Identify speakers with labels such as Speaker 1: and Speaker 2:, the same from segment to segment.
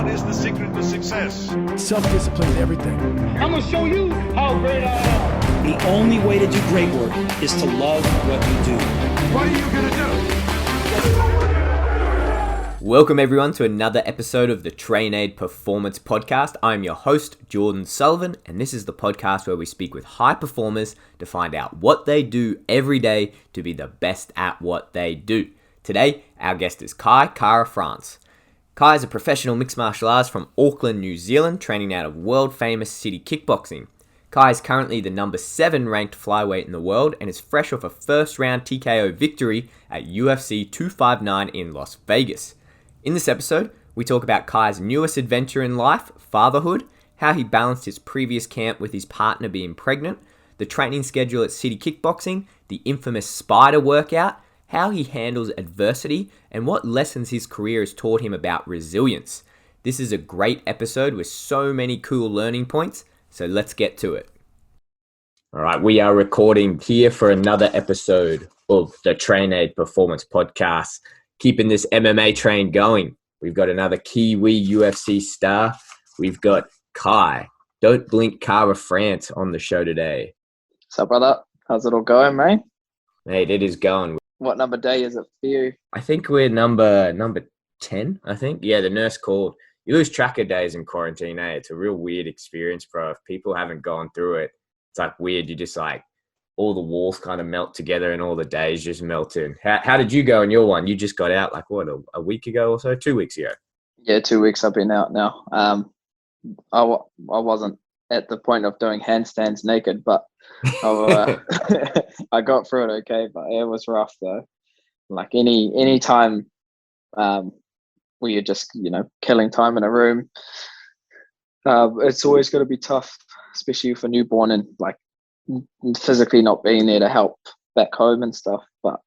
Speaker 1: What is the secret to success?
Speaker 2: Self-discipline is everything.
Speaker 3: I'm gonna show you how great I am.
Speaker 4: The only way to do great work is to love what you do.
Speaker 1: What are you gonna do?
Speaker 5: Welcome everyone to another episode of the Train Aid Performance Podcast. I'm your host, Jordan Sullivan, and this is the podcast where we speak with high performers to find out what they do every day to be the best at what they do. Today, our guest is Kai Kara-France. Kai is a professional mixed martial artist from Auckland, New Zealand, training out of world-famous City Kickboxing. Kai is currently the number 7 ranked flyweight in the world and is fresh off a first-round TKO victory at UFC 259 in Las Vegas. In this episode, we talk about Kai's newest adventure in life, Fatherhood, how he balanced his previous camp with his partner being pregnant, the training schedule at City Kickboxing, the infamous spider workout, how he handles adversity, and what lessons his career has taught him about resilience. This is a great episode with so many cool learning points, so let's get to it. All right, we are recording here for another episode of the Train Aid Performance Podcast, keeping this MMA train going. We've got another Kiwi UFC star. We've got Kai, Don't Blink Kara-France on the show today.
Speaker 6: What's up, brother? How's it all going, mate?
Speaker 5: Mate, it is going.
Speaker 6: What number day is it for you?
Speaker 5: I think we're number 10, I think. Yeah, the nurse called. You lose track of days in quarantine, eh? It's a real weird experience, bro. If people haven't gone through it, it's like weird. You just like, all the walls kind of melt together and all the days just melt in. How did you go in your one? You just got out like, what, a week ago or so? 2 weeks ago? Yeah,
Speaker 6: 2 weeks I've been out now. I wasn't at the point of doing handstands naked, but I got through it okay, but it was rough though. Like any time where you're just, killing time in a room, it's always going to be tough, especially for newborn and like physically not being there to help back home and stuff. But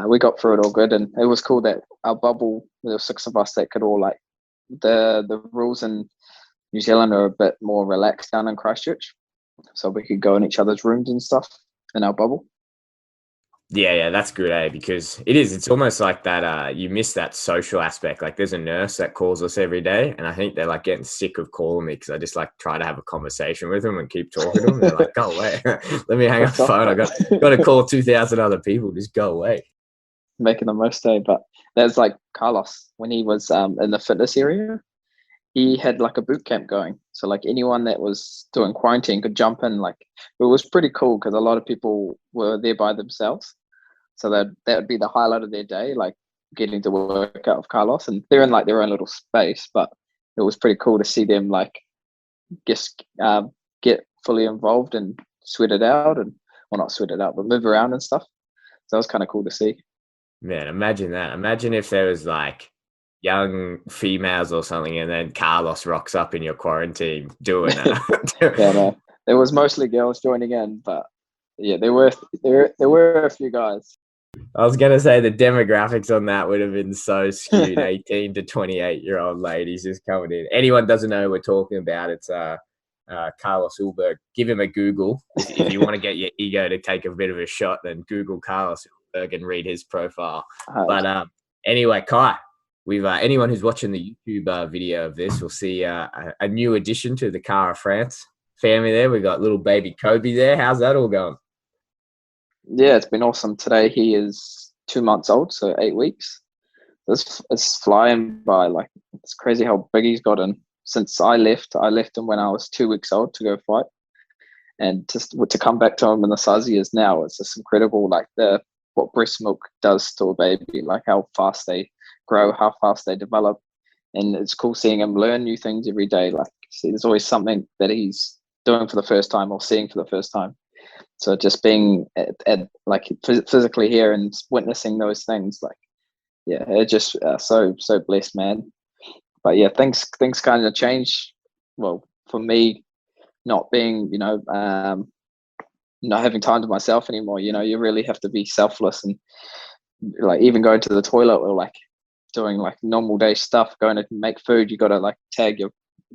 Speaker 6: we got through it all good, and it was cool that our bubble, there were 6 of us that could all like the rules in New Zealand are a bit more relaxed down in Christchurch, so we could go in each other's rooms and stuff in our bubble.
Speaker 5: Yeah, that's good, eh? Because it's almost like that, you miss that social aspect. Like there's a nurse that calls us every day, and I think they're like getting sick of calling me because I just like try to have a conversation with them and keep talking to them. They're like, go away. Let me hang up the phone. I got to call 2,000 other people. Just go away.
Speaker 6: Making the most day. But there's like Carlos, when he was in the fitness area, he had like a boot camp going. So like anyone that was doing quarantine could jump in. Like it was pretty cool because a lot of people were there by themselves. So that would be the highlight of their day, like getting to work out with Carlos. And they're in like their own little space, but it was pretty cool to see them like just get fully involved and sweat it out, and well, not sweat it out, but move around and stuff. So that was kind of cool to see.
Speaker 5: Man, imagine that. Imagine if there was like young females or something, and then Carlos rocks up in your quarantine doing that.
Speaker 6: Yeah, no, there was mostly girls joining in, but yeah, there were a few guys.
Speaker 5: I was going to say the demographics on that would have been so skewed. 18 to 28-year-old ladies just coming in. Anyone doesn't know who we're talking about, it's Carlos Ulberg. Give him a Google. If you want to get your ego to take a bit of a shot, then Google Carlos Ulberg and read his profile. But anyway, Kai, we've anyone who's watching the YouTube video of this will see a new addition to the Kara-France family there. We got little baby Kobe there. How's that all going?
Speaker 6: Yeah, it's been awesome. Today he is 2 months old, so 8 weeks. It's flying by. Like it's crazy how big he's gotten since I left. I left him when I was 2 weeks old to go fight, and just to come back to him in the size he is now, it's just incredible. Like what breast milk does to a baby, like how fast they grow, how fast they develop, and it's cool seeing him learn new things every day. Like there's always something that he's doing for the first time or seeing for the first time. So just being at like physically here and witnessing those things, like, yeah, it just so blessed, man. But yeah, things kind of change. Well, for me, not being, not having time to myself anymore. You really have to be selfless, and like even going to the toilet or like doing like normal day stuff, going to make food, you got to like tag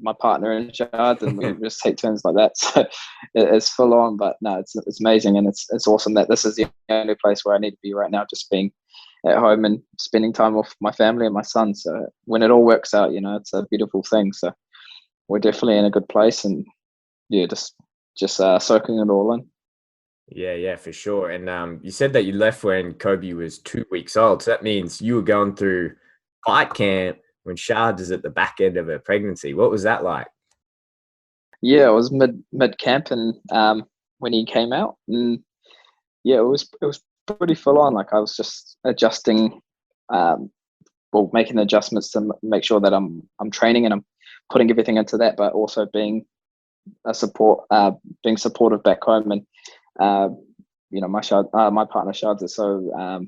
Speaker 6: my partner in charge, and we just take turns like that. So it's full on, but no, it's amazing, and it's awesome that this is the only place where I need to be right now, just being at home and spending time with my family and my son. So when it all works out, it's a beautiful thing. So we're definitely in a good place, and yeah, just soaking it all in.
Speaker 5: Yeah, for sure. And you said that you left when Kobe was 2 weeks old. So that means you were going through fight camp when Shard is at the back end of her pregnancy. What was that like?
Speaker 6: Yeah, it was mid camp, and when he came out, and yeah, it was pretty full on. Like I was just adjusting, making the adjustments to make sure that I'm training and I'm putting everything into that, but also being a support, being supportive back home. And my partner Shard is so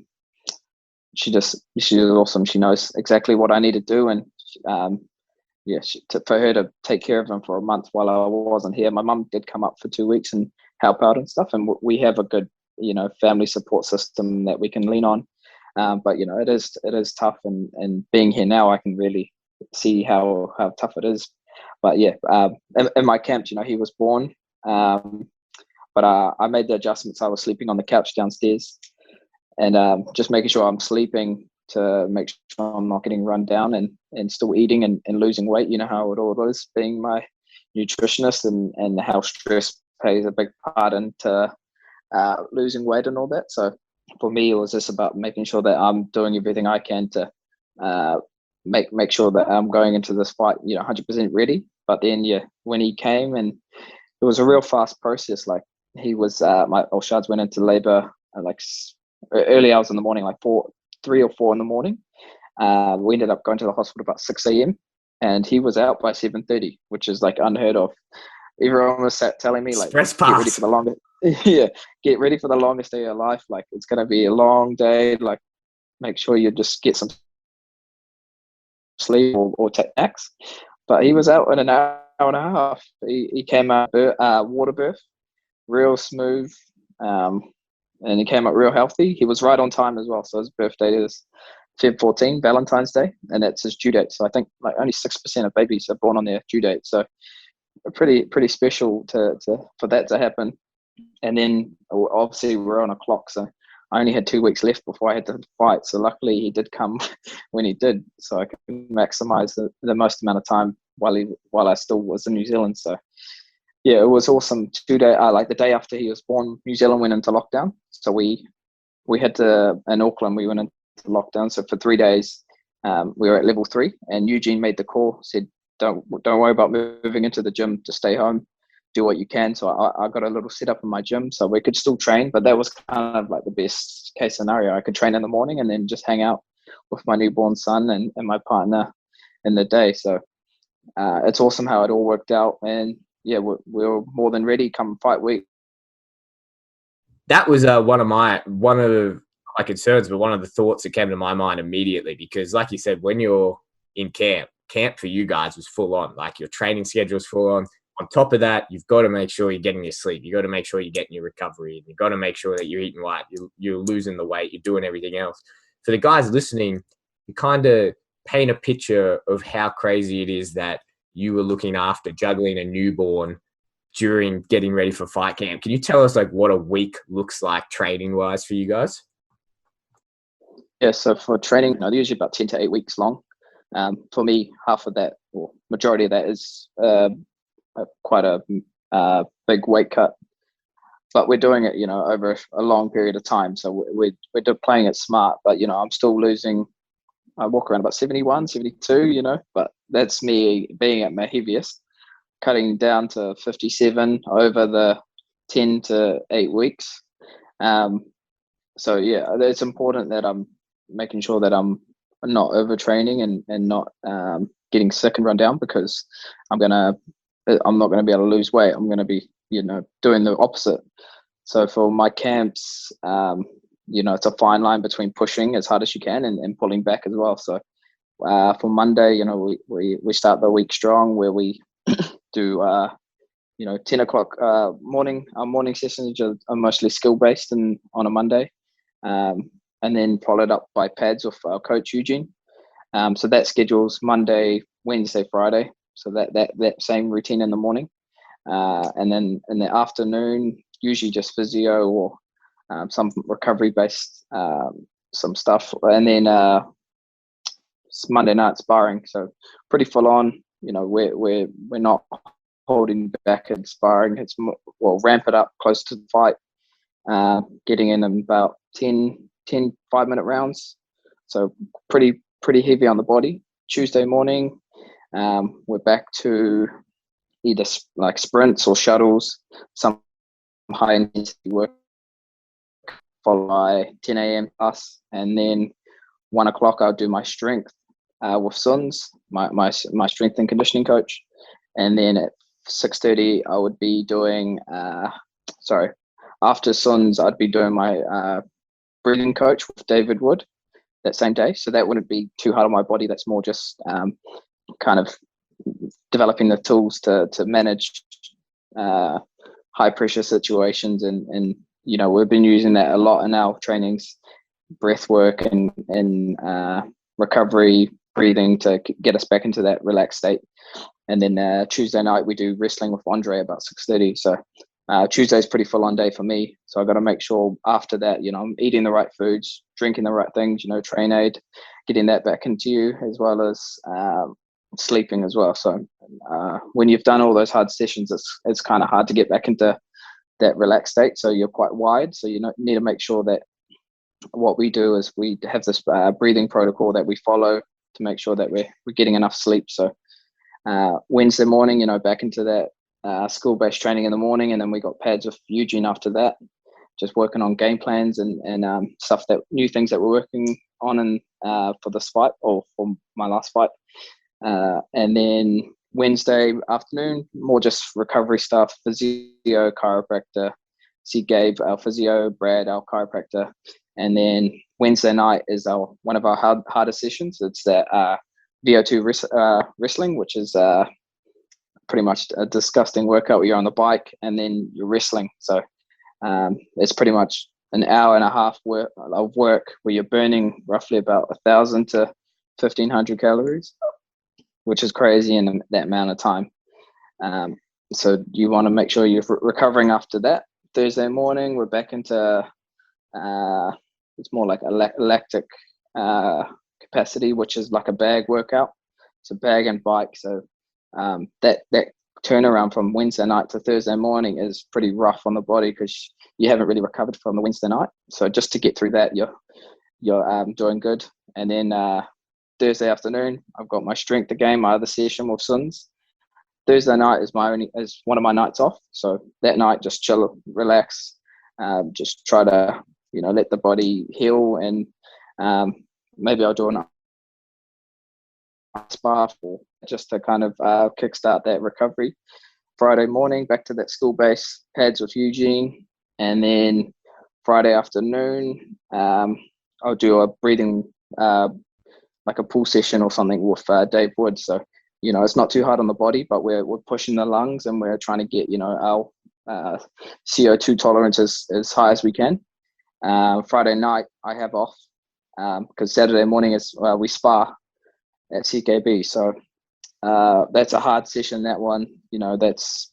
Speaker 6: she's awesome. She knows exactly what I need to do, and for her to take care of him for a month while I wasn't here. My mum did come up for 2 weeks and help out and stuff, and we have a good family support system that we can lean on. But it is tough, and being here now, I can really see how tough it is. But yeah, in my camp, he was born, but I made the adjustments. I was sleeping on the couch downstairs, and just making sure I'm sleeping to make sure I'm not getting run down, and still eating and losing weight. You know how it all is, being my nutritionist, and how stress plays a big part into losing weight and all that. So for me, it was just about making sure that I'm doing everything I can to make sure that I'm going into this fight 100% ready. But then when he came, and it was a real fast process. Like he was Shards went into labor like early hours in the morning, like 3 or 4 in the morning. We ended up going to the hospital about 6 a.m. and he was out by 7:30, which is like unheard of. Everyone was telling me, like,
Speaker 5: Express
Speaker 6: get ready
Speaker 5: pass.
Speaker 6: for the longest get ready for the longest day of your life. Like, it's gonna be a long day. Like, make sure you just get some sleep or take naps. But he was out in an hour and a half. He came out water birth, real smooth, and he came out real healthy. He was right on time as well. So his birthday is Feb 14, Valentine's Day, and that's his due date. So I think like only 6% of babies are born on their due date. So pretty special for that to happen. And then obviously we're on a clock, so I only had 2 weeks left before I had to fight. So luckily he did come when he did, so I could maximize the most amount of time while I still was in New Zealand. So yeah, it was awesome. 2 day, like the day after he was born, New Zealand went into lockdown. So we had to, in Auckland, we went into lockdown. So for 3 days, we were at level 3, and Eugene made the call, said, don't worry about moving into the gym, to stay home, do what you can. So I got a little setup in my gym so we could still train, but that was kind of like the best case scenario. I could train in the morning and then just hang out with my newborn son and my partner in the day. So it's awesome how it all worked out. And yeah, we're more than ready come fight week.
Speaker 5: That was one of my concerns, but one of the thoughts that came to my mind immediately, because like you said, when you're in camp for you guys was full on. Like your training schedule is full on. On top of that, you've got to make sure you're getting your sleep. You've got to make sure you're getting your recovery. You've got to make sure that you're eating right. You're losing the weight. You're doing everything else. For the guys listening, you kind of paint a picture of how crazy it is that you were looking after juggling a newborn during getting ready for fight camp. Can you tell us like what a week looks like training wise for you guys?
Speaker 6: Yeah, so for training, they're usually about 10 to 8 weeks long. For me, half of that, or majority of that, is quite a big weight cut. But we're doing it, over a long period of time. So we're playing it smart. But, I'm still losing. I walk around about 71, 72, but that's me being at my heaviest, cutting down to 57 over the 10 to 8 weeks. So, yeah, it's important that I'm making sure that I'm not overtraining and not getting sick and run down, because I'm not going to be able to lose weight. I'm going to be, doing the opposite. So for my camps, it's a fine line between pushing as hard as you can and pulling back as well. So for Monday, we start the week strong, where we do 10 o'clock morning. Our morning sessions are mostly skill based and on a Monday. And then followed up by pads with our coach Eugene. So that schedules Monday, Wednesday, Friday. So that same routine in the morning, and then in the afternoon, usually just physio or some recovery based some stuff, and then it's Monday night sparring, so pretty full on. We're not holding back at sparring. It's ramp it up close to the fight, getting in about 10 5-minute rounds, so pretty heavy on the body. Tuesday morning, we're back to either like sprints or shuttles, some high intensity work, followed by 10 a.m. plus, and then 1 o'clock I'll do my strength with Suns, my strength and conditioning coach, and then at 6:30 I would be doing after Suns I'd be doing my breathing coach with David Wood that same day. So that wouldn't be too hard on my body. That's more just kind of developing the tools to manage high pressure situations, and we've been using that a lot in our trainings, breath work and recovery breathing to get us back into that relaxed state. And then Tuesday night we do wrestling with Andre about 6:30. So Tuesday's pretty full on day for me. So I've got to make sure after that, I'm eating the right foods, drinking the right things, train aid, getting that back into you, as well as sleeping as well. So when you've done all those hard sessions, it's kind of hard to get back into that relaxed state. So you're quite wide. So you need to make sure that what we do is we have this breathing protocol that we follow to make sure that we're getting enough sleep. So Wednesday morning, back into that school-based training in the morning, and then we got pads with Eugene after that, just working on game plans and stuff, that new things that we're working on and for this fight, or for my last fight. And then Wednesday afternoon, more just recovery stuff, physio, chiropractor, see Gabe, our physio, Brad, our chiropractor. And then Wednesday night is one of our harder sessions. It's that VO2 wrestling, which is pretty much a disgusting workout where you're on the bike and then you're wrestling. So it's pretty much an hour and a half of work where you're burning roughly about 1,000 to 1,500 calories, which is crazy in that amount of time. So you want to make sure you're recovering after that. Thursday morning, we're back into it's more like a lactic capacity, which is like a bag workout. So bag and bike. So that turnaround from Wednesday night to Thursday morning is pretty rough on the body because you haven't really recovered from the Wednesday night. So just to get through that, you're doing good. And then Thursday afternoon, I've got my strength again, my other session with Suns. Thursday night is one of my nights off. So that night, just chill, relax, just try to let the body heal, and maybe I'll do an spa just to kind of kickstart that recovery. Friday morning, back to that school base, pads with Eugene, and then Friday afternoon, I'll do a breathing, like a pool session or something with Dave Wood. So it's not too hard on the body, but we're pushing the lungs, and we're trying to get our CO2 tolerance as high as we can. Friday night I have off because Saturday morning is we spar at CKB. So that's a hard session, that one.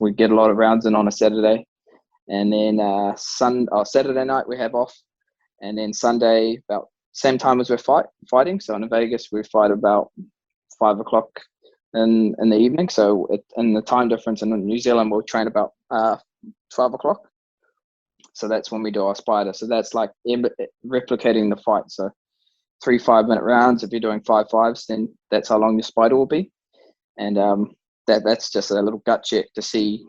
Speaker 6: We get a lot of rounds in on a Saturday, and then Saturday night we have off, and then Sunday about same time as we're fighting. So in Vegas we fight about 5 o'clock in the evening. So in the time difference in New Zealand, we'll train about 12 o'clock. So that's when we do our spider. So that's like replicating the fight. So 3 5-minute rounds. If you're doing 5 5s, then that's how long your spider will be. And that's just a little gut check to see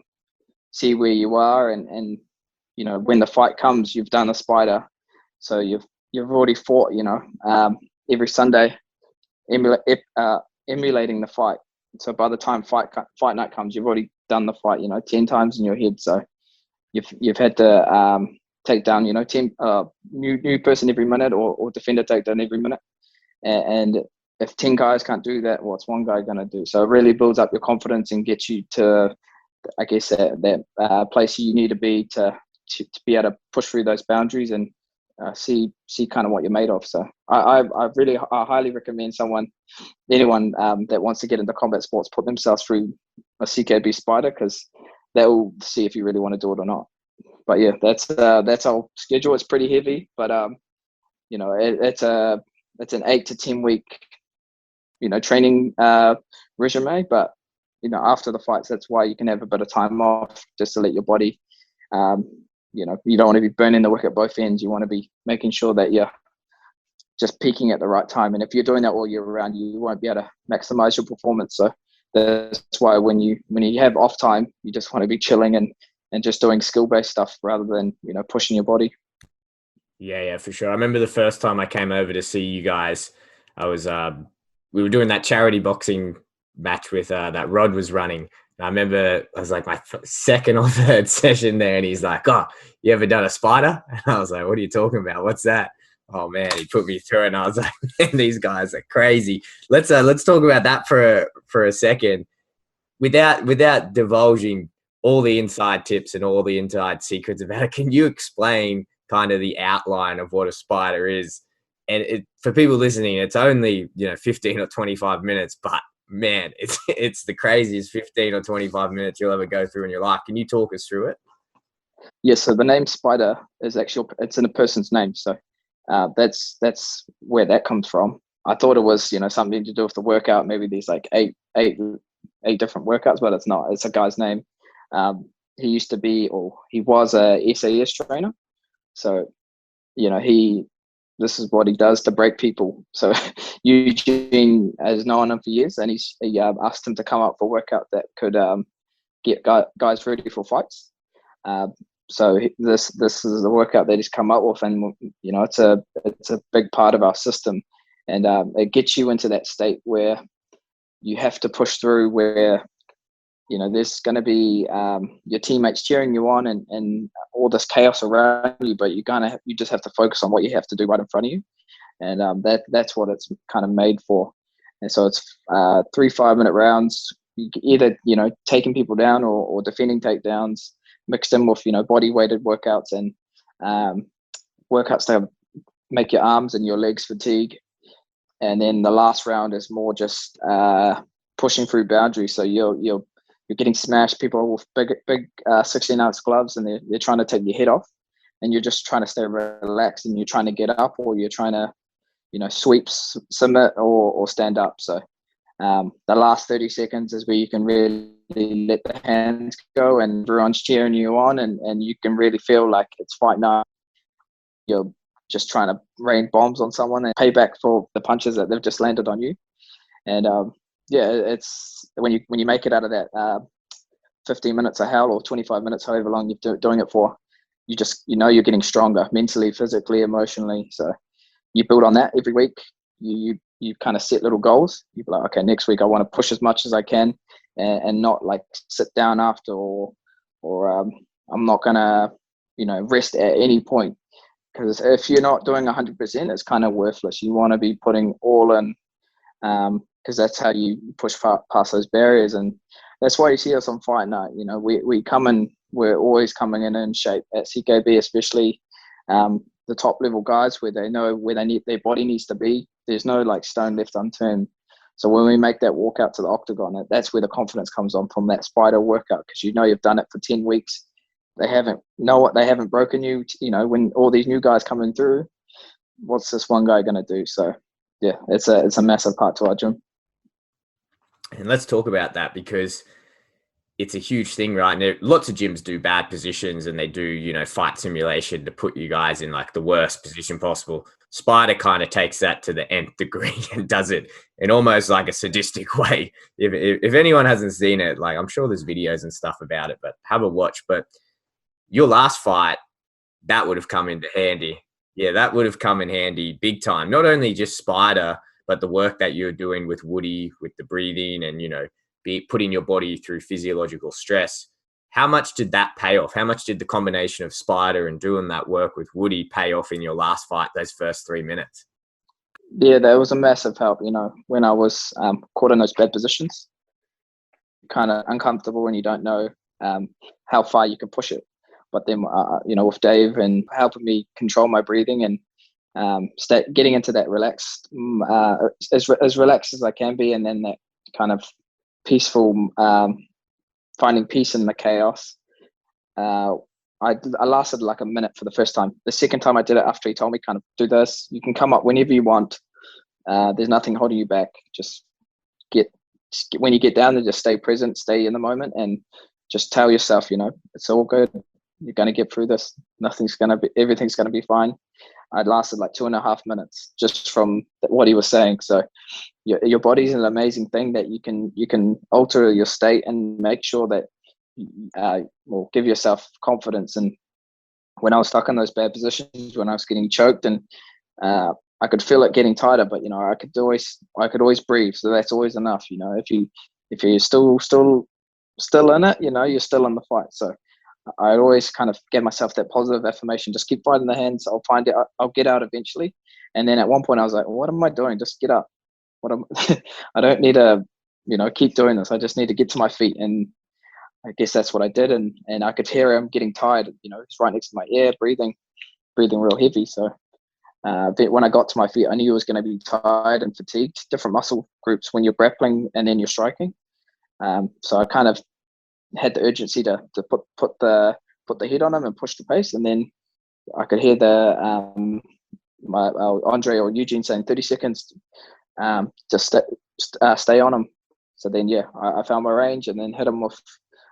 Speaker 6: where you are, and when the fight comes, you've done a spider. So you've already fought, every Sunday, emulating the fight. So by the time fight night comes, you've already done the fight, 10 times in your head. So you've had to take down, 10 new person every minute, or defender take down every minute. And if 10 guys can't do that, what's one guy going to do? So it really builds up your confidence and gets you to, I guess, that place you need to be to be able to push through those boundaries and see kind of what you're made of. So I highly recommend anyone that wants to get into combat sports, put themselves through a CKB spider, because they'll see if you really want to do it or not. But yeah, that's our schedule. It's pretty heavy, but it's an 8 to 10 week, training resume. But after the fights, that's why you can have a bit of time off just to let your body. You don't want to be burning the wick at both ends. You want to be making sure that you're just peaking at the right time. And if you're doing that all year round, you won't be able to maximize your performance. So that's why when you have off time, you just want to be chilling and just doing skill-based stuff rather than pushing your body.
Speaker 5: Yeah, for sure. I remember the first time I came over to see you guys, I was we were doing that charity boxing match with that Rod was running. And I remember I was like my second or third session there, and he's like, "Oh, you ever done a spider?" And I was like, "What are you talking about? What's that?" Oh man, he put me through it, and I was like, "Man, these guys are crazy." Let's talk about that for a second, without divulging all the inside tips and all the inside secrets about it. Can you explain kind of the outline of what a spider is? And for people listening, it's only 15 or 25 minutes, but man, it's the craziest 15 or 25 minutes you'll ever go through in your life. Can you talk us through it?
Speaker 6: Yes. So the name spider is it's in a person's name. So that's where that comes from. I thought it was something to do with the workout. Maybe there's like eight different workouts, but it's not. It's a guy's name. He used to be, or he was, a SAS trainer. So this is what he does to break people. So Eugene has known him for years, and he asked him to come up for a workout that could get guys ready for fights. So this is the workout that he's come up with, and it's a big part of our system, and it gets you into that state where you have to push through, where there's going to be your teammates cheering you on and all this chaos around you, but you just have to focus on what you have to do right in front of you, and that's what it's kind of made for. And so it's 3 5-minute rounds, either taking people down or defending takedowns, mixed in with body weighted workouts and workouts to make your arms and your legs fatigue. And then the last round is more just pushing through boundaries. So you're getting smashed, people with big 16-ounce gloves, and they're trying to take your head off, and you're just trying to stay relaxed, and you're trying to get up, or you're trying to sweep, submit, or stand up. So the last 30 seconds is where you can really let the hands go, and everyone's cheering you on, and you can really feel like it's fight night. You're just trying to rain bombs on someone and pay back for the punches that they've just landed on you. And it's when you make it out of that 15 minutes of hell, or 25 minutes, however long you're doing it for, you just you're getting stronger mentally, physically, emotionally. So you build on that every week. You kind of set little goals. You be like, okay, next week I want to push as much as I can, and not like sit down after, or I'm not gonna rest at any point, because if you're not doing 100%, it's kind of worthless. You want to be putting all in, because that's how you push past those barriers. And that's why you see us on fight night. We're always coming in shape at CKB, especially the top level guys, where they know where their body needs to be. There's no like stone left unturned. So when we make that walk out to the octagon, that's where the confidence comes on, from that spider workout, because you've done it for 10 weeks. They haven't broken you. When all these new guys coming through, what's this one guy going to do? So yeah, it's a massive part to our gym.
Speaker 5: And let's talk about that, because it's a huge thing, right? And lots of gyms do bad positions, and they do, fight simulation to put you guys in like the worst position possible. Spider kind of takes that to the nth degree and does it in almost like a sadistic way. If anyone hasn't seen it, like, I'm sure there's videos and stuff about it, but have a watch. But your last fight, that would have come into handy. Yeah, that would have come in handy big time. Not only just Spider, but the work that you're doing with Woody, with the breathing, and, putting your body through physiological stress. How much did that pay off? How much did the combination of Spider and doing that work with Woody pay off in your last fight, those first 3 minutes?
Speaker 6: Yeah, that was a massive help. When I was caught in those bad positions, kind of uncomfortable, and you don't know how far you can push it. But then, with Dave and helping me control my breathing and getting into that relaxed, as relaxed as I can be, and then that kind of peaceful, finding peace in the chaos. I lasted like a minute for the first time. The second time I did it, after he told me kind of do this, you can come up whenever you want. There's nothing holding you back. Just when you get down there, just stay present, stay in the moment, and just tell yourself, it's all good. You're going to get through this. Everything's going to be fine. I lasted like 2.5 minutes just from what he was saying. So your body's an amazing thing that you can alter your state and make sure that give yourself confidence. And when I was stuck in those bad positions, when I was getting choked, and I could feel it getting tighter, but I could always breathe. So that's always enough. If you're still in it, you're still in the fight. So I always kind of get myself that positive affirmation. Just keep fighting the hands. I'll find it. I'll get out eventually. And then at one point I was like, what am I doing? Just get up. I don't need to, keep doing this. I just need to get to my feet. And I guess that's what I did. And I could hear him getting tired. He's right next to my ear, breathing real heavy. So when I got to my feet, I knew he was going to be tired and fatigued. Different muscle groups when you're grappling and then you're striking. So I kind of had the urgency to put the heat on him and push the pace. And then I could hear my Andre or Eugene saying 30 seconds, just stay on him. So then, I found my range and then hit him with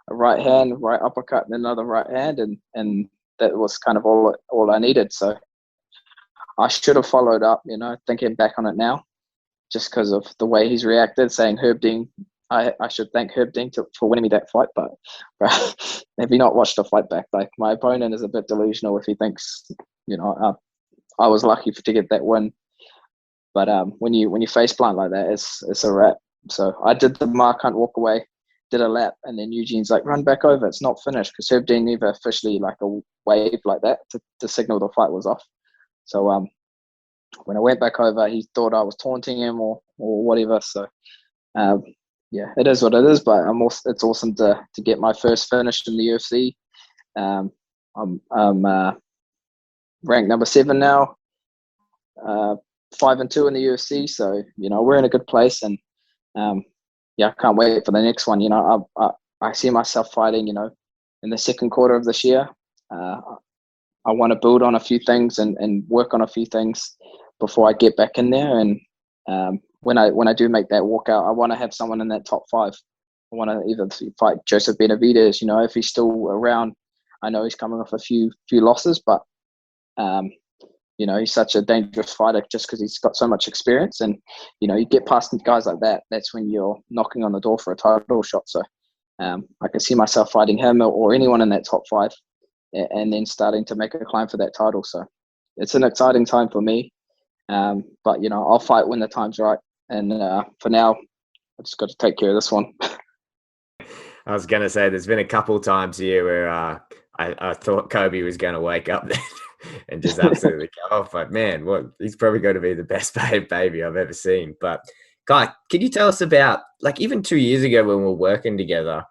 Speaker 6: a right hand, right uppercut, and another right hand. And that was kind of all I needed. So I should have followed up, thinking back on it now, just because of the way he's reacted, saying Herb Dean, I should thank Herb Dean for winning me that fight. But have you not watched the fight back? Like, my opponent is a bit delusional if he thinks, I was lucky to get that win. But when you face plant like that, it's a wrap. So I did the Mark Hunt walk away, did a lap, and then Eugene's like, run back over. It's not finished, because Herb Dean never officially like a wave like that to signal the fight was off. So when I went back over, he thought I was taunting him or whatever. So it is what it is. But it's awesome to get my first finish in the UFC. I'm ranked number 7 now, 5-2 in the UFC. So we're in a good place, and I can't wait for the next one. I see myself fighting, in the second quarter of this year. I want to build on a few things and work on a few things before I get back in there. And when I do make that walkout, I want to have someone in that top 5. I want to either fight Joseph Benavidez, if he's still around. I know he's coming off a few losses, but he's such a dangerous fighter just because he's got so much experience. And you get past guys like that, that's when you're knocking on the door for a title shot. So I can see myself fighting him or anyone in that top 5. And then starting to make a climb for that title. So it's an exciting time for me. But, I'll fight when the time's right. And for now, I just got to take care of this one.
Speaker 5: I was going to say, there's been a couple times here where I thought Kobe was going to wake up and just absolutely go off. But man, he's probably going to be the best baby I've ever seen. But Guy, can you tell us about, like, even 2 years ago when we were working together,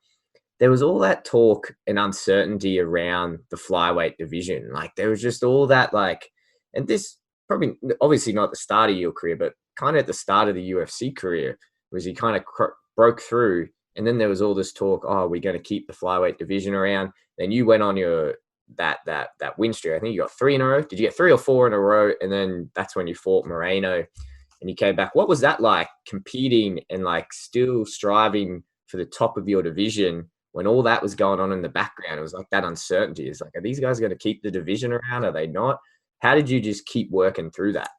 Speaker 5: there was all that talk and uncertainty around the flyweight division. Like, there was just all that, like, and this probably obviously not the start of your career, but kind of at the start of the UFC career was you kind of broke through. And then there was all this talk, we're going to keep the flyweight division around. Then you went on your that win streak. I think you got 3 in a row. Did you get 3 or 4 in a row? And then that's when you fought Moreno and you came back. What was that like, competing and like still striving for the top of your division when all that was going on in the background? It was like that uncertainty. It's like, are these guys going to keep the division around? Are they not? How did you just keep working through that?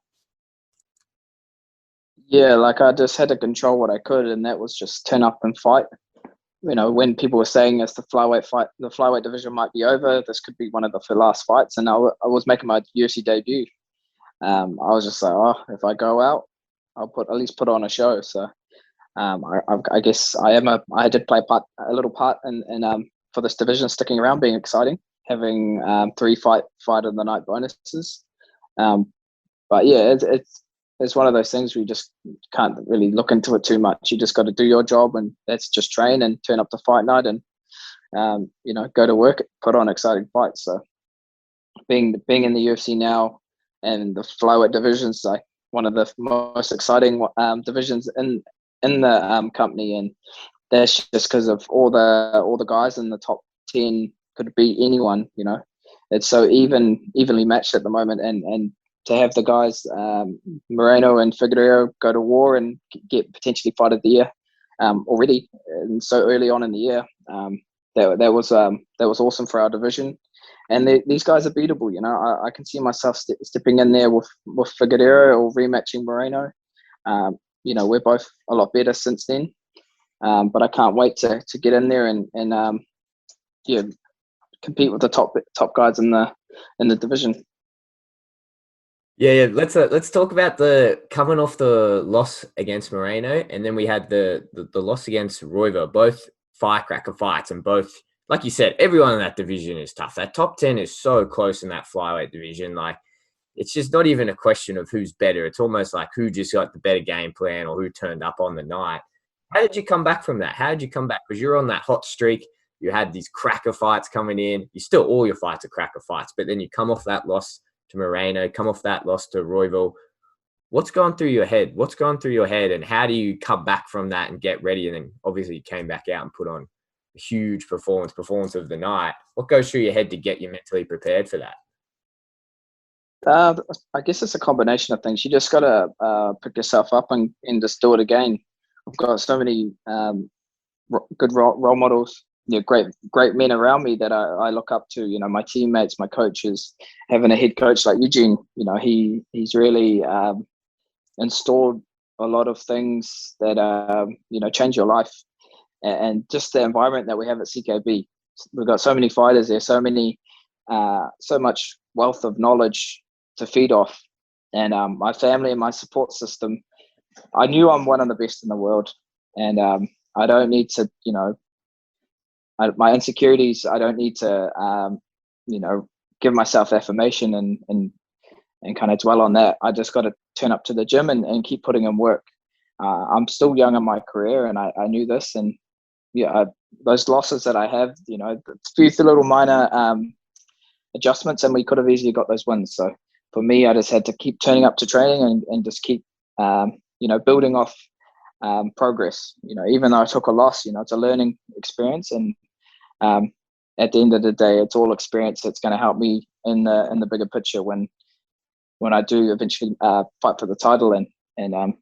Speaker 6: Yeah, like I just had to control what I could, and that was just turn up and fight. When people were saying as the flyweight division might be over, this could be one of the last fights, and I was making my UFC debut. I was just like, if I go out, I'll at least put on a show. So I guess I did play a little part in for this division sticking around, being exciting, having 3 fight of the night bonuses. But yeah, it's one of those things where you just can't really look into it too much. You just got to do your job, and that's just train and turn up to fight night and go to work, put on exciting fights. So being in the UFC now and the flyweight division's like one of the most exciting divisions in the company, and that's just because of all the guys in the top 10 could beat anyone. It's so evenly matched at the moment, and to have the guys Moreno and Figueiredo go to war and get potentially fight of the year already, and so early on in the year, that was awesome for our division. And these guys are beatable. I can see myself stepping in there with Figueiredo or rematching Moreno. We're both a lot better since then, but I can't wait to get in there and compete with the top guys in the division.
Speaker 5: Yeah. Let's talk about the coming off the loss against Moreno, and then we had the loss against Royver. Both firecracker fights, and both, like you said, everyone in that division is tough. That top 10 is so close in that flyweight division. Like, it's just not even a question of who's better. It's almost like who just got the better game plan or who turned up on the night. How did you come back from that? How did you come back? Because you're on that hot streak. You had these cracker fights coming in. All your fights are cracker fights, but then you come off that loss to Moreno, come off that loss to Royville. What's gone through your head? What's gone through your head, and how do you come back from that and get ready? And then obviously you came back out and put on a huge performance of the night. What goes through your head to get you mentally prepared for that?
Speaker 6: I guess it's a combination of things. You just got to pick yourself up and just do it again. I've got so many good role models, great men around me that I look up to. My teammates, my coaches. Having a head coach like Eugene, he's really installed a lot of things that change your life, and just the environment that we have at CKB. We've got so many fighters there, so much wealth of knowledge to feed off, and my family and my support system. I knew I'm one of the best in the world, and I don't need to, my insecurities. I don't need to, give myself affirmation and kind of dwell on that. I just got to turn up to the gym and keep putting in work. I'm still young in my career, and I knew this, and those losses that I have, a few little minor adjustments, and we could have easily got those wins. So for me, I just had to keep turning up to training and just keep, building off progress. Even though I took a loss, it's a learning experience, and at the end of the day, it's all experience that's going to help me in the bigger picture when I do eventually fight for the title and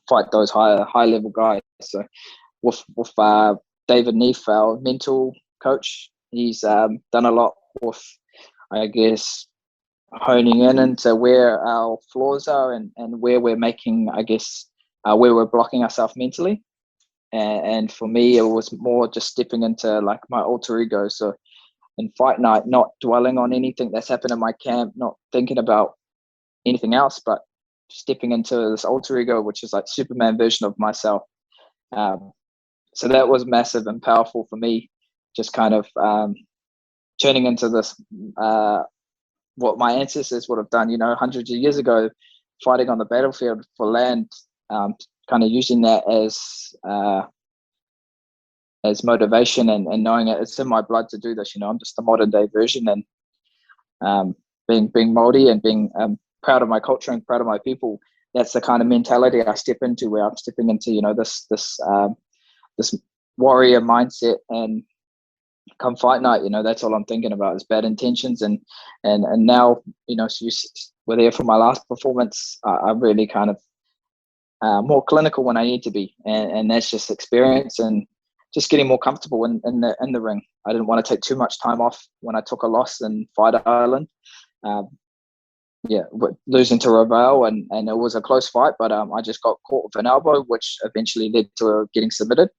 Speaker 6: fight those high level guys. So with David Neef, our mental coach, he's done a lot with, I guess, honing into where our flaws are and where we're making, I guess, where we're blocking ourselves mentally. And for me, it was more just stepping into like my alter ego. So in fight night, not dwelling on anything that's happened in my camp, not thinking about anything else, but stepping into this alter ego, which is like Superman version of myself. So that was massive and powerful for me, just kind of turning into this, what my ancestors would have done, hundreds of years ago, fighting on the battlefield for land, kind of using that as motivation and knowing it's in my blood to do this. I'm just a modern day version, and being Māori and being proud of my culture and proud of my people. That's the kind of mentality I step into, where I'm stepping into, this warrior mindset, and come fight night, that's all I'm thinking about is bad intentions. And now, so you were there for my last performance. I'm really kind of more clinical when I need to be, and that's just experience and just getting more comfortable in the ring. I didn't want to take too much time off when I took a loss in Fight Island. Losing to Ravel, and it was a close fight, but I just got caught with an elbow, which eventually led to getting submitted.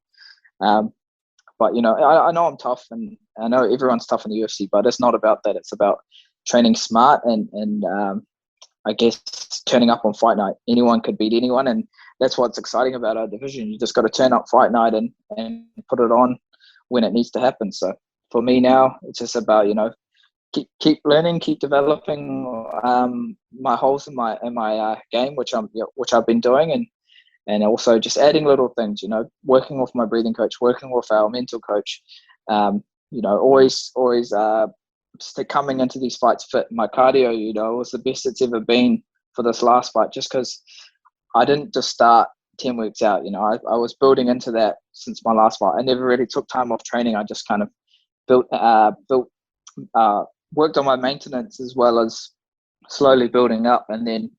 Speaker 6: But I know I'm tough, and I know everyone's tough in the UFC, but it's not about that. It's about training smart and I guess turning up on fight night. Anyone could beat anyone, and that's what's exciting about our division. You just got to turn up fight night and put it on when it needs to happen. So for me now, it's just about keep learning, keep developing my holes in my game, which I've been doing, and also just adding little things, working with my breathing coach, working with our mental coach, always coming into these fights fit. My cardio, was the best it's ever been for this last fight, just because I didn't just start 10 weeks out. I was building into that since my last fight. I never really took time off training. I just kind of worked on my maintenance as well as slowly building up. And then,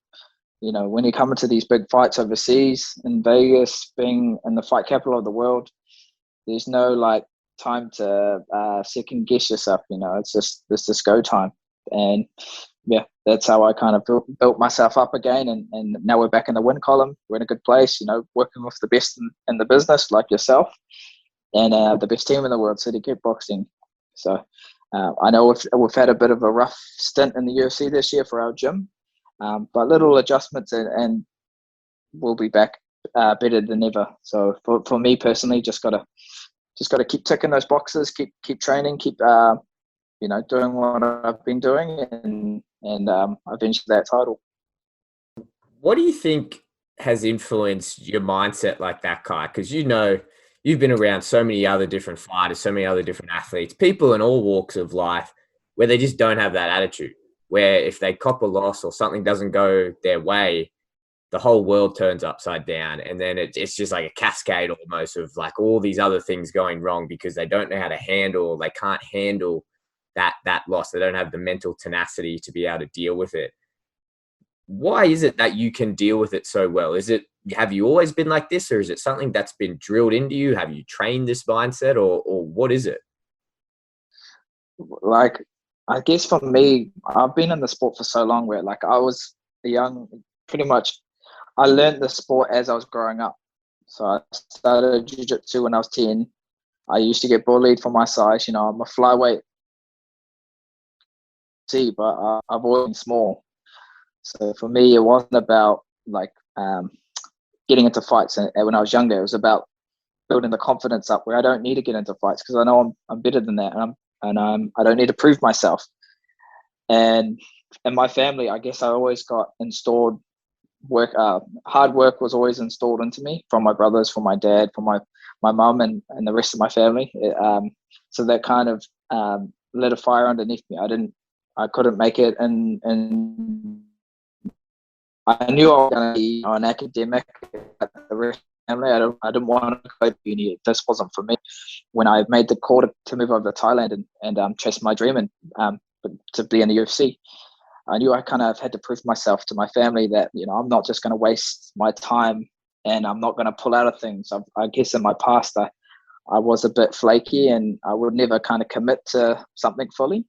Speaker 6: when you come into these big fights overseas in Vegas, being in the fight capital of the world, there's no like time to second guess yourself. It's just go time. And yeah, that's how I kind of built myself up again. And now we're back in the win column. We're in a good place, working with the best in the business like yourself, and the best team in the world, City Kickboxing. So I know we've had a bit of a rough stint in the UFC this year for our gym, but little adjustments and we'll be back better than ever. So for me personally, just gotta keep ticking those boxes, keep training, keep doing what I've been doing, and eventually that title.
Speaker 5: What do you think has influenced your mindset like that, Kai? Because you've been around so many other different fighters, so many other different athletes, people in all walks of life, where they just don't have that attitude, where if they cop a loss or something doesn't go their way, the whole world turns upside down. And then it's just like a cascade almost of like all these other things going wrong because they don't know how to handle, they can't handle that loss. They don't have the mental tenacity to be able to deal with it. Why is it that you can deal with it so well? Have you always been like this, or is it something that's been drilled into you? Have you trained this mindset, or what is it?
Speaker 6: Like, I guess for me, I've been in the sport for so long where like I was pretty much I learned the sport as I was growing up. So I started jiu-jitsu when I was 10. I used to get bullied for my size. I'm a flyweight, but I've always been small. So for me, it wasn't about like getting into fights. And when I was younger, it was about building the confidence up where I don't need to get into fights because I know I'm better than that, and I don't need to prove myself. And in my family, I guess I always got installed hard work was always installed into me from my brothers, from my dad, from my mum, and the rest of my family. So that kind of lit a fire underneath me. I couldn't make it, and I knew I was going to be an academic at the rest of the family. I didn't want to go to uni. This wasn't for me. When I made the call to move over to Thailand and chase my dream and to be in the UFC, I knew I kind of had to prove myself to my family that, I'm not just going to waste my time and I'm not going to pull out of things. I guess in my past, I was a bit flaky and I would never kind of commit to something fully.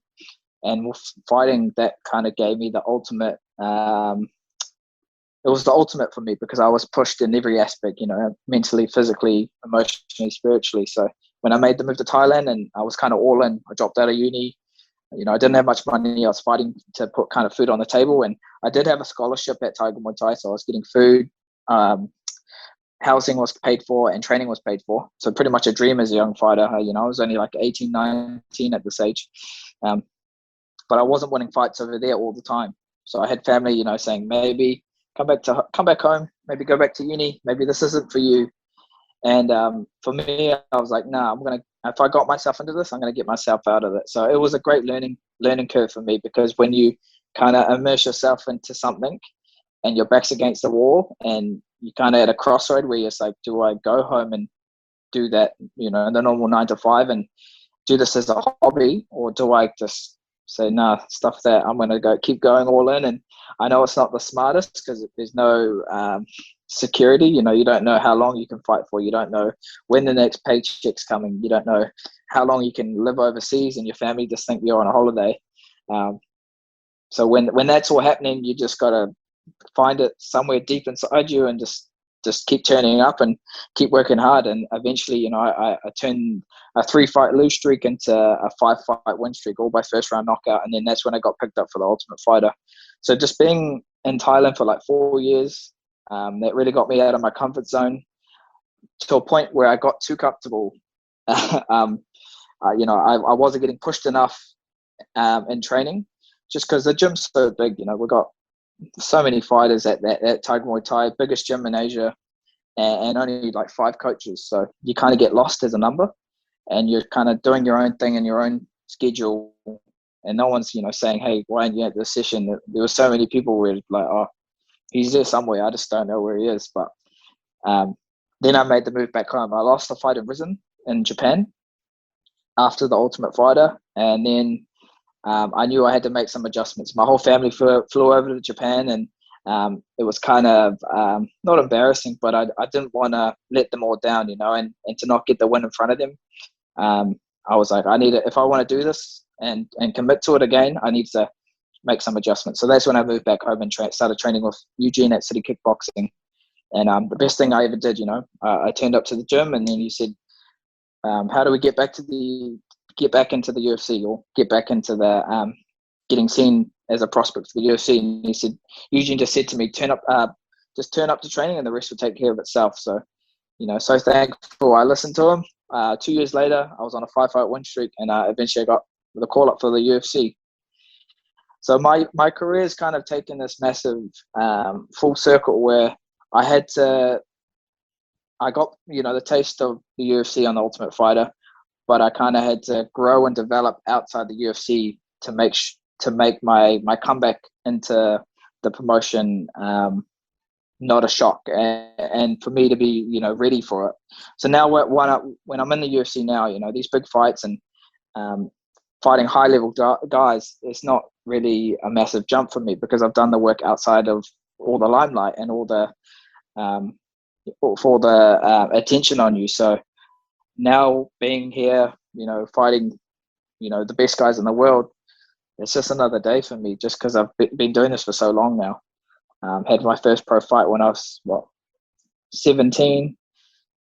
Speaker 6: And with fighting, that kind of gave me the ultimate, it was the ultimate for me because I was pushed in every aspect, mentally, physically, emotionally, spiritually. So when I made the move to Thailand and I was kind of all in, I dropped out of uni. I didn't have much money. I was fighting to put kind of food on the table, and I did have a scholarship at Tiger Muay Thai, so I was getting food, housing was paid for, and training was paid for. So pretty much a dream as a young fighter. I was only like 18, 19 at this age, but I wasn't winning fights over there all the time. So I had family, saying maybe come back home, maybe go back to uni, maybe this isn't for you. And for me, I was like, nah, if I got myself into this, I'm going to get myself out of it. So it was a great learning curve for me, because when you kind of immerse yourself into something and your back's against the wall and you kind of at a crossroad where you're like, do I go home and do that, the normal 9 to 5 and do this as a hobby, or do I just say, nah, stuff that, I'm going to keep going all in? And I know it's not the smartest because there's no security. You don't know how long you can fight for. You don't know when the next paycheck's coming. You don't know how long you can live overseas and your family just think you're on a holiday. So when that's all happening, you just got to find it somewhere deep inside you and just keep turning up and keep working hard. And eventually, I turned a 3-fight lose streak into a 5-fight win streak, all by first round knockout. And then that's when I got picked up for the Ultimate Fighter. So just being in Thailand for like 4 years, that really got me out of my comfort zone to a point where I got too comfortable. I wasn't getting pushed enough in training, just because the gym's so big. We've got so many fighters at Tiger Muay Thai, biggest gym in Asia, and only like 5 coaches. So you kind of get lost as a number, and you're kind of doing your own thing in your own schedule, and no one's saying, hey, why aren't you at this session? There were so many people where like, oh, he's there somewhere, I just don't know where he is. But then I made the move back home. I lost the fight in Risen in Japan. after the Ultimate Fighter, and then I knew I had to make some adjustments. My whole family flew over to Japan, and it was kind of not embarrassing, but I didn't want to let them all down, and to not get the win in front of them. I was like, if I want to do this and commit to it again, I need to make some adjustments. So that's when I moved back home and started training with Eugene at City Kickboxing. And the best thing I ever did, I turned up to the gym, and then he said, how do we get back into the UFC, or get back into the getting seen as a prospect for the UFC? And he said, Eugene just said to me, turn up to training, and the rest will take care of itself. So, so thankful I listened to him. 2 years later, I was on a 5-fight win streak, and eventually I got the call up for the UFC. So my career has kind of taken this massive full circle where I got, the taste of the UFC on the Ultimate Fighter, but I kind of had to grow and develop outside the UFC to make my comeback into the promotion not a shock, and for me to be ready for it. So now when I'm in the UFC now, these big fights and fighting high level guys, it's not really a massive jump for me because I've done the work outside of all the limelight and all the for the attention on you. So now being here, fighting, the best guys in the world, it's just another day for me, just because I've been doing this for so long now. Had my first pro fight when I was 17,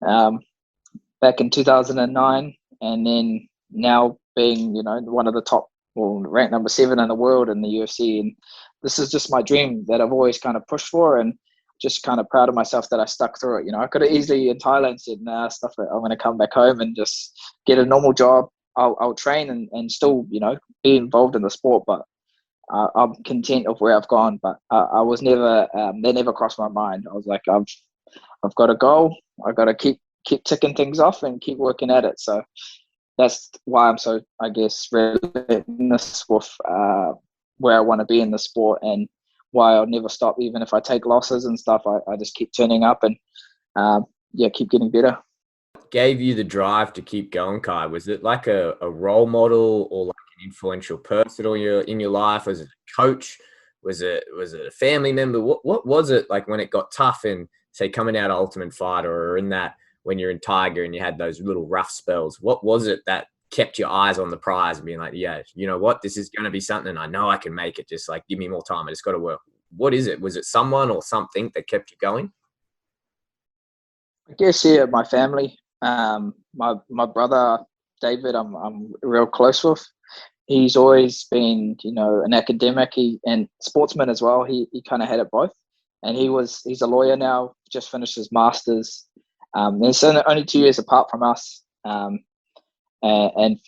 Speaker 6: back in 2009, and then now being one of the top, ranked number 7 in the world in the UFC, and this is just my dream that I've always kind of pushed for, and just kind of proud of myself that I stuck through it. I could have easily in Thailand said, nah, stuff it, I'm going to come back home and just get a normal job. I'll train and still be involved in the sport, but I'm content of where I've gone. But I was never that never crossed my mind. I was like, I've got a goal. I've got to keep ticking things off and keep working at it. So that's why I'm so, I guess, relentless with where I want to be in the sport, and why I'll never stop. Even if I take losses and stuff, I just keep turning up and keep getting better.
Speaker 5: Gave you the drive to keep going, Kai? Was it like a role model, or like an influential person in your life? Was it a coach? Was it a family member? What was it like when it got tough, and say coming out of Ultimate Fighter, or in that when you're in Tiger and you had those little rough spells? What was it that kept your eyes on the prize and being like, yeah, you know what, this is going to be something, I know I can make it, just like give me more time, I just got to work? What is it? Was it someone or something that kept you going?
Speaker 6: I guess, my family. My brother David, I'm real close with. He's always been, an academic and sportsman as well. He kind of had it both, and he's a lawyer now. Just finished his masters. It's only 2 years apart from us, and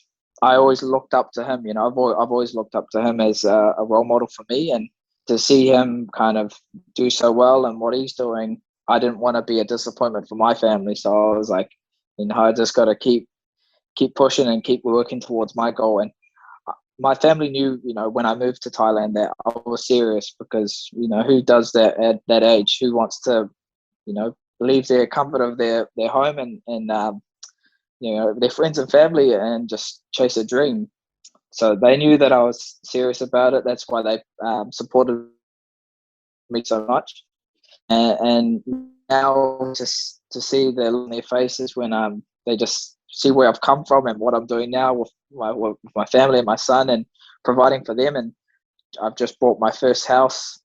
Speaker 6: I always looked up to him. I've always looked up to him as a role model for me, and to see him kind of do so well and what he's doing, I didn't want to be a disappointment for my family. So I was like, I just got to keep pushing and keep working towards my goal. And my family knew, when I moved to Thailand, that I was serious, because, who does that at that age? Who wants to, leave their comfort of their home and their friends and family and just chase a dream? So they knew that I was serious about it. That's why they supported me so much. And now just to see the look on their faces when they just see where I've come from and what I'm doing now with my family and my son, and providing for them. And I've just bought my first house,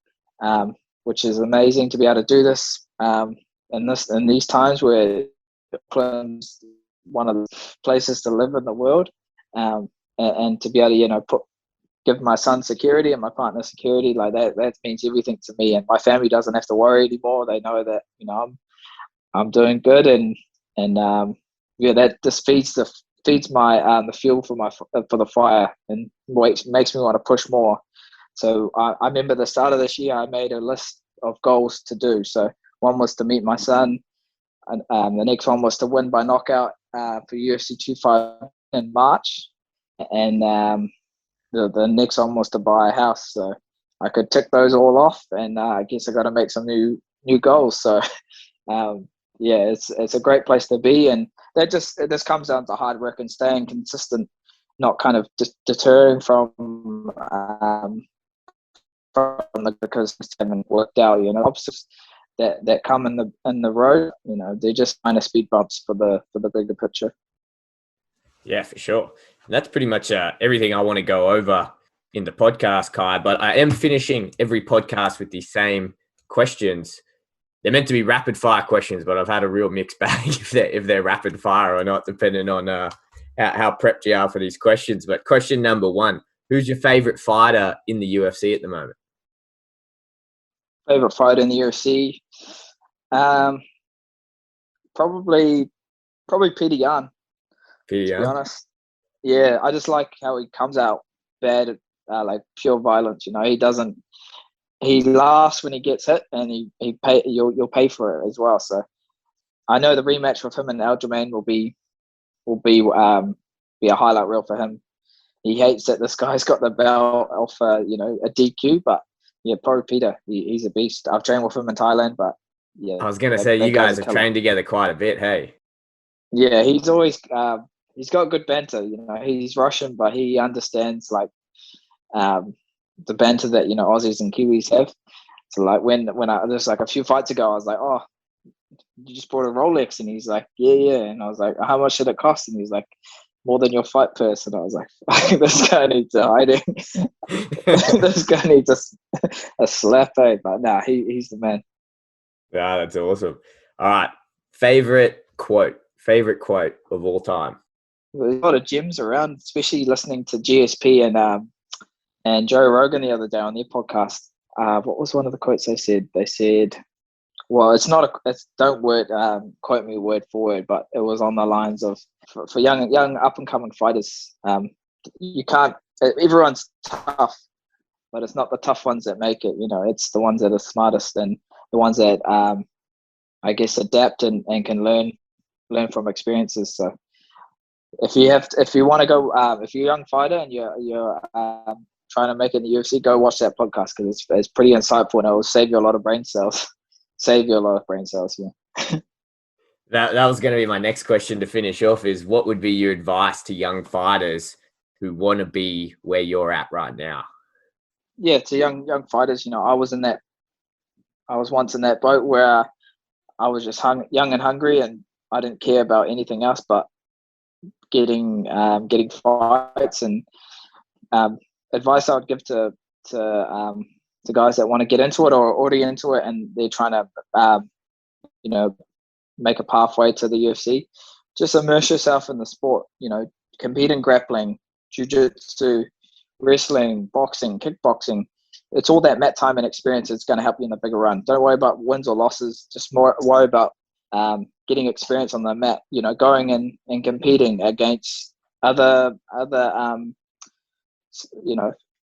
Speaker 6: which is amazing to be able to do this in these times where Auckland's one of the places to live in the world, and to be able to give my son security and my partner security, like that means everything to me. And my family doesn't have to worry anymore. They know that I'm doing good, and that just feeds my the fuel for the fire, and makes me want to push more. So I remember the start of this year, I made a list of goals to do. So one was to meet my son, and the next one was to win by knockout for UFC 2 in March, and the next one was to buy a house. So I could tick those all off, and I guess I got to make some new goals. So it's a great place to be, and it just comes down to hard work and staying consistent, not kind of just deterring from because it haven't worked out. You know, obstacles that come in the road, you know, they're just minor speed bumps for the bigger picture.
Speaker 5: Yeah, for sure. And that's pretty much everything I want to go over in the podcast, Kai. But I am finishing every podcast with these same questions. They're meant to be rapid fire questions, but I've had a real mixed bag if they're rapid fire or not, depending on how prepped you are for these questions. But question number 1: who's your favorite fighter in the UFC at the moment?
Speaker 6: Favorite fighter in the UFC, probably Peter Yan.
Speaker 5: Peter
Speaker 6: To be
Speaker 5: Yan?
Speaker 6: honest, yeah, I just like how he comes out bad at like pure violence. You know, he laughs when he gets hit, and you'll pay for it as well. So I know the rematch with him and Aljamain will be a highlight reel for him. He hates that this guy's got the belt off a DQ, but yeah, probably Peter. He's a beast. I've trained with him in Thailand, but yeah.
Speaker 5: I was going to say, you guys have trained together quite a bit, hey?
Speaker 6: Yeah, he's always he's got good banter. You know, he's Russian, but he understands like the banter that, you know, Aussies and Kiwis have. So like when I just like a few fights ago, I was like, oh, you just bought a Rolex, and he's like, yeah, and I was like, how much did it cost? And he's like, more than your fight purse. And I was like, this guy needs a hiding. This guy needs a slap, eh? But nah, he's the man.
Speaker 5: Yeah, that's awesome. All right, favorite quote of all time.
Speaker 6: There's a lot of gems around, especially listening to GSP and Joe Rogan the other day on their podcast. What was one of the quotes they said? They said, well, don't quote me word for word, but it was on the lines of, for young up and coming fighters, you can't. Everyone's tough, but it's not the tough ones that make it. You know, it's the ones that are smartest and the ones that I guess adapt and can learn from experiences. So if you want to go, if you're a young fighter and you're trying to make it in the UFC, go watch that podcast, because it's pretty insightful, and it will save you a lot of brain cells. Yeah.
Speaker 5: That was going to be my next question to finish off, is what would be your advice to young fighters who want to be where you're at right now?
Speaker 6: Yeah, to young fighters, you know, I was once in that boat where I was just young and hungry, and I didn't care about anything else but getting fights. And advice I would give to guys that want to get into it or are already into it, and they're trying to make a pathway to the UFC, just immerse yourself in the sport. You know, compete in grappling, jiu-jitsu, wrestling, boxing, kickboxing. It's all that mat time and experience that's going to help you in the bigger run. Don't worry about wins or losses. Just worry about getting experience on the mat. You know, going in and competing against other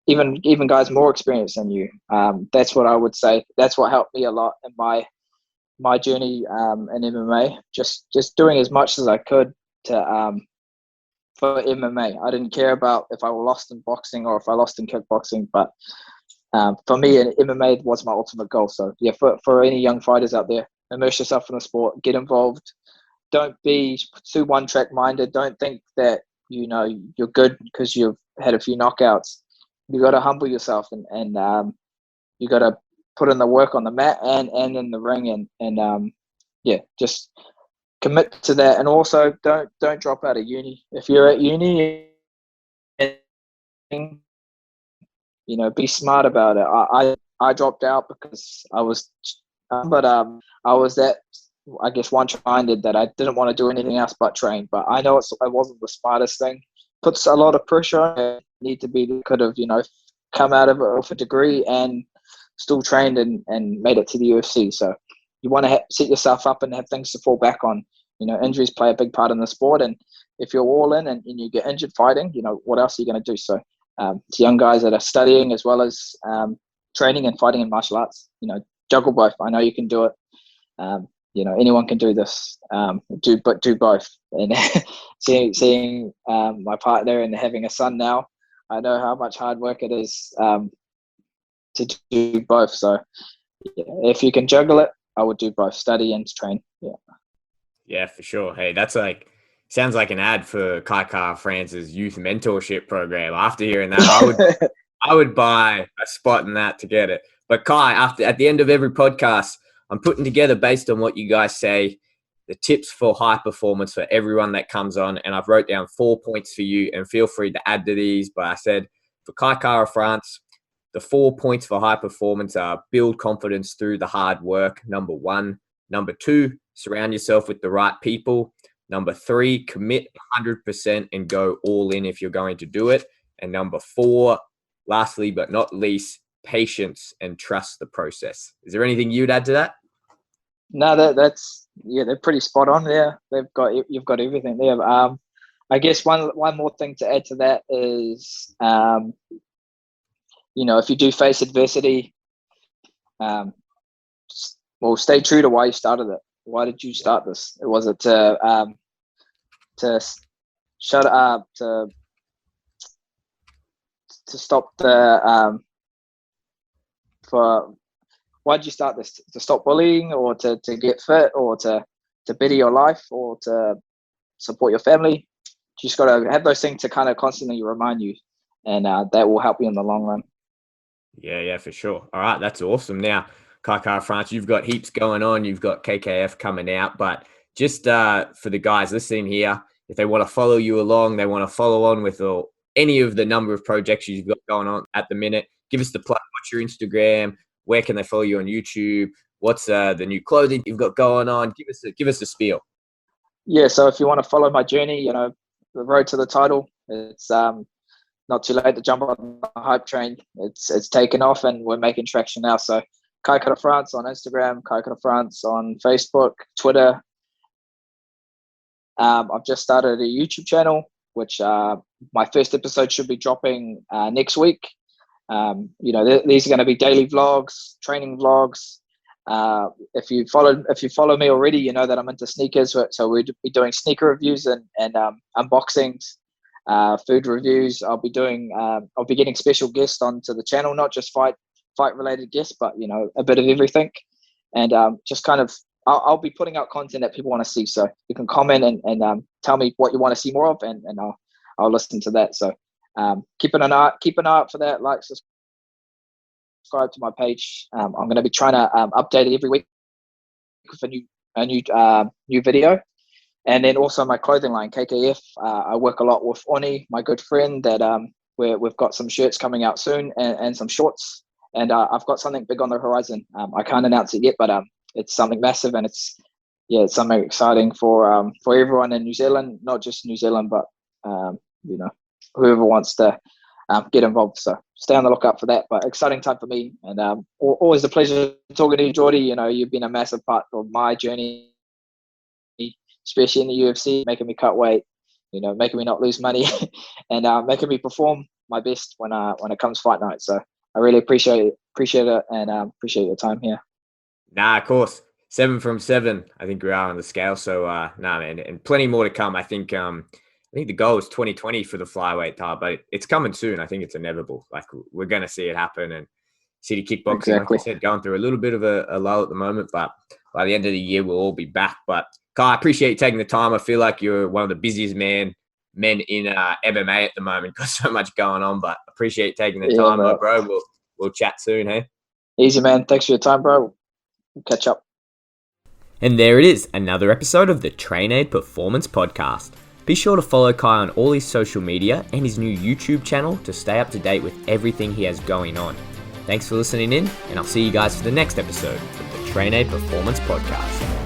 Speaker 6: even guys more experienced than you. That's what I would say. That's what helped me a lot in my journey in MMA. Just doing as much as I could to for MMA. I didn't care about if I lost in boxing or if I lost in kickboxing, but for me, MMA was my ultimate goal. So yeah, for any young fighters out there, immerse yourself in the sport, get involved. Don't be too one-track minded. Don't think that, you know, you're good because you've had a few knockouts. You got to humble yourself and you got to put in the work on the mat and in the ring, and just commit to that. And also don't drop out of uni. If you're at uni, you know, be smart about it. I dropped out because I was that, I guess, one-minded that I didn't want to do anything else but train. But I know it wasn't the smartest thing. Puts a lot of pressure on you. Need to be, could have, you know, come out of it with a degree and still trained and made it to the UFC. So you want to set yourself up and have things to fall back on. You know, injuries play a big part in the sport, and if you're all in and you get injured fighting, you know, what else are you going to do? So to young guys that are studying as well as training and fighting in martial arts, you know, juggle both. I know you can do it. You know, anyone can do this. Do both. And seeing my partner and having a son now, I know how much hard work it is to do both. So yeah, if you can juggle it, I would do both, study and train. Yeah.
Speaker 5: Yeah, for sure. Hey, that's like sounds like an ad for Kai France's youth mentorship program. After hearing that, I would buy a spot in that to get it. But Kai, at the end of every podcast, I'm putting together, based on what you guys say, the tips for high performance for everyone that comes on. And I've wrote down 4 points for you, and feel free to add to these. But I said for Kai France, the 4 points for high performance are: build confidence through the hard work, number 1. Number 2, surround yourself with the right people. Number 3, commit 100% and go all in if you're going to do it. And number 4, lastly but not least, patience and trust the process. Is there anything you'd add to that?
Speaker 6: No, that's they're pretty spot on there. You've got everything there. I guess one more thing to add to that is, if you do face adversity, stay true to why you started it. Why did you start this? Was it to shut up, to stop the why did you start this? To stop bullying, or to get fit, or to better your life, or to support your family? You just got to have those things to kind of constantly remind you, and that will help you in the long run.
Speaker 5: Yeah, for sure. All right, that's awesome. Now, Kai France, you've got heaps going on. You've got KKF coming out, but just for the guys listening here, if they want to follow you along, they want to follow on with any of the number of projects you've got going on at the minute, give us the plug. What's your Instagram? Where can they follow you on YouTube? What's the new clothing you've got going on? Give us a spiel.
Speaker 6: Yeah, so if you want to follow my journey, the road to the title, it's not too late to jump on the hype train. It's taken off, and we're making traction now. So Kai France on Instagram, Kai France on Facebook, Twitter. I've just started a YouTube channel, which my first episode should be dropping next week. These are going to be daily vlogs, training vlogs. If you follow me already, you know that I'm into sneakers. So we'll be doing sneaker reviews and unboxings, food reviews. I'll be getting special guests onto the channel, not just fight related guests, but a bit of everything. And just kind of, I'll be putting out content that people want to see. So you can comment and tell me what you want to see more of, and I'll listen to that. So keep an eye out for that. Like, subscribe to my page. I'm going to be trying to update it every week with a new video. And then also my clothing line, KKF. I work a lot with Oni, my good friend, that we've got some shirts coming out soon, and some shorts. And I've got something big on the horizon. I can't announce it yet, but it's something massive, and it's something exciting for everyone in New Zealand, not just New Zealand, but whoever wants to get involved. So stay on the lookout for that. But exciting time for me, and always a pleasure talking to you, Geordie. You've been a massive part of my journey, especially in the UFC, making me cut weight, making me not lose money, and making me perform my best when it comes fight night. So I really appreciate it, and appreciate your time here.
Speaker 5: Nah, of course. 7 from 7, I think we are on the scale. So, man, and plenty more to come. I think the goal is 2020 for the flyweight title, but it's coming soon. I think it's inevitable. Like, we're going to see it happen. And City Kickboxing,
Speaker 6: exactly.
Speaker 5: Like I said, going through a little bit of a lull at the moment, but by the end of the year, we'll all be back. But Kai, I appreciate you taking the time. I feel like you're one of the busiest men in MMA at the moment. Got so much going on, but appreciate you taking the time, bro. We'll chat soon, hey?
Speaker 6: Easy, man. Thanks for your time, bro. We'll catch up.
Speaker 5: And there it is, another episode of the TrainAid Performance Podcast. Be sure to follow Kai on all his social media and his new YouTube channel to stay up to date with everything he has going on. Thanks for listening in, and I'll see you guys for the next episode of the TrainAid Performance Podcast.